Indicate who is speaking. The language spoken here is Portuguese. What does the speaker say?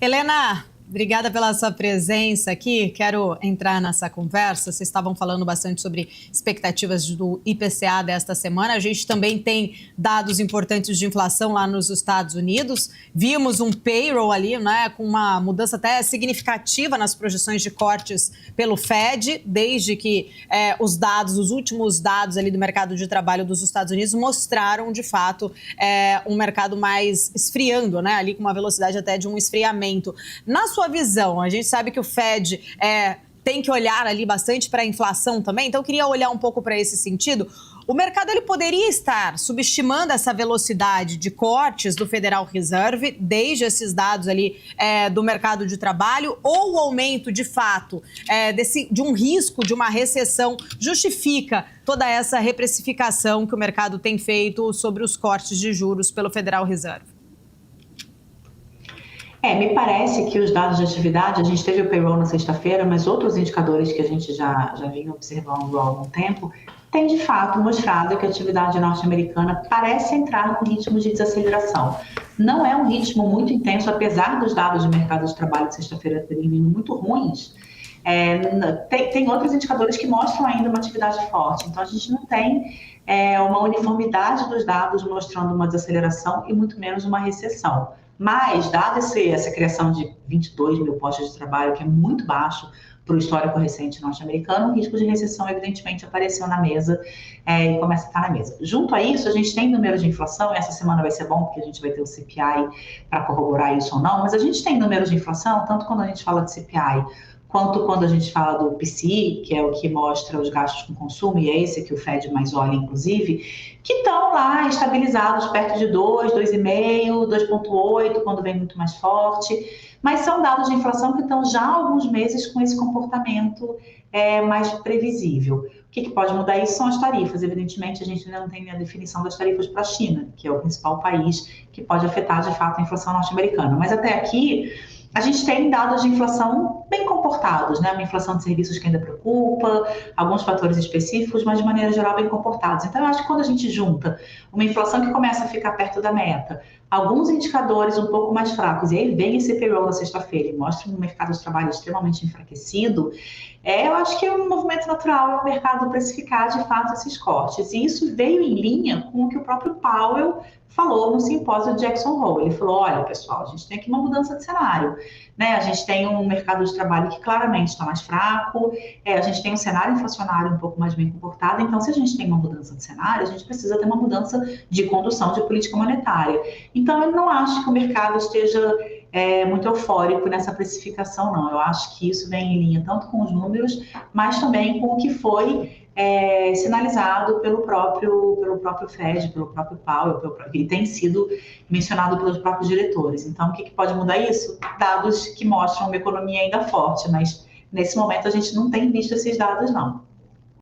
Speaker 1: Helena, obrigada pela sua presença aqui. Quero entrar nessa conversa. Vocês estavam falando bastante sobre expectativas do IPCA desta semana. A gente também tem dados importantes de inflação lá nos Estados Unidos. Vimos um payroll ali, né, com uma mudança até significativa nas projeções de cortes pelo Fed, desde que os últimos dados ali do mercado de trabalho dos Estados Unidos mostraram, de fato, um mercado mais esfriando, né, ali com uma velocidade até de um esfriamento. Na sua visão, a gente sabe que o Fed tem que olhar ali bastante para a inflação também, então eu queria olhar um pouco para esse sentido. O mercado ele poderia estar subestimando essa velocidade de cortes do Federal Reserve, desde esses dados ali do mercado de trabalho, ou o aumento de fato de um risco de uma recessão justifica toda essa reprecificação que o mercado tem feito sobre os cortes de juros pelo Federal Reserve?
Speaker 2: Me parece que os dados de atividade, a gente teve o payroll na sexta-feira, mas outros indicadores que a gente já vinha observando há algum tempo, têm de fato mostrado que a atividade norte-americana parece entrar num ritmo de desaceleração. Não é um ritmo muito intenso, apesar dos dados de mercado de trabalho de sexta-feira terem vindo muito ruins. Tem outros indicadores que mostram ainda uma atividade forte, então a gente não tem uma uniformidade dos dados mostrando uma desaceleração e muito menos uma recessão. Mas, dada essa criação de 22 mil postos de trabalho, que é muito baixo para o histórico recente norte-americano, o risco de recessão, evidentemente, apareceu na mesa e começa a estar na mesa. Junto a isso, a gente tem números de inflação, essa semana vai ser bom, porque a gente vai ter o CPI para corroborar isso ou não, mas a gente tem números de inflação, tanto quando a gente fala de CPI, quanto quando a gente fala do PCI, que é o que mostra os gastos com consumo, e é esse que o Fed mais olha, inclusive, que estão lá estabilizados perto de 2, 2,5, 2,8, quando vem muito mais forte, mas são dados de inflação que estão já há alguns meses com esse comportamento mais previsível. O que pode mudar isso são as tarifas. Evidentemente, a gente ainda não tem a definição das tarifas para a China, que é o principal país que pode afetar, de fato, a inflação norte-americana. Mas até aqui, a gente tem dados de inflação bem comportados, né? Uma inflação de serviços que ainda preocupa, alguns fatores específicos, mas de maneira geral bem comportados. Então, eu acho que quando a gente junta uma inflação que começa a ficar perto da meta, alguns indicadores um pouco mais fracos, e aí vem esse payroll na sexta-feira e mostra um mercado de trabalho extremamente enfraquecido, eu acho que é um movimento natural, é o mercado precificar de fato esses cortes. E isso veio em linha com o que o próprio Powell falou no simpósio de Jackson Hole. Ele falou, olha, pessoal, a gente tem aqui uma mudança de cenário, né? A gente tem um mercado de trabalho que claramente está mais fraco, a gente tem um cenário inflacionário um pouco mais bem comportado, então se a gente tem uma mudança de cenário, a gente precisa ter uma mudança de condução de política monetária. Então, eu não acho que o mercado esteja muito eufórico nessa precificação, não. Eu acho que isso vem em linha tanto com os números, mas também com o que foi sinalizado pelo próprio Fed, pelo próprio Powell, e tem sido mencionado pelos próprios diretores. Então, o que pode mudar isso? Dados que mostram uma economia ainda forte, mas nesse momento a gente não tem visto esses dados, não.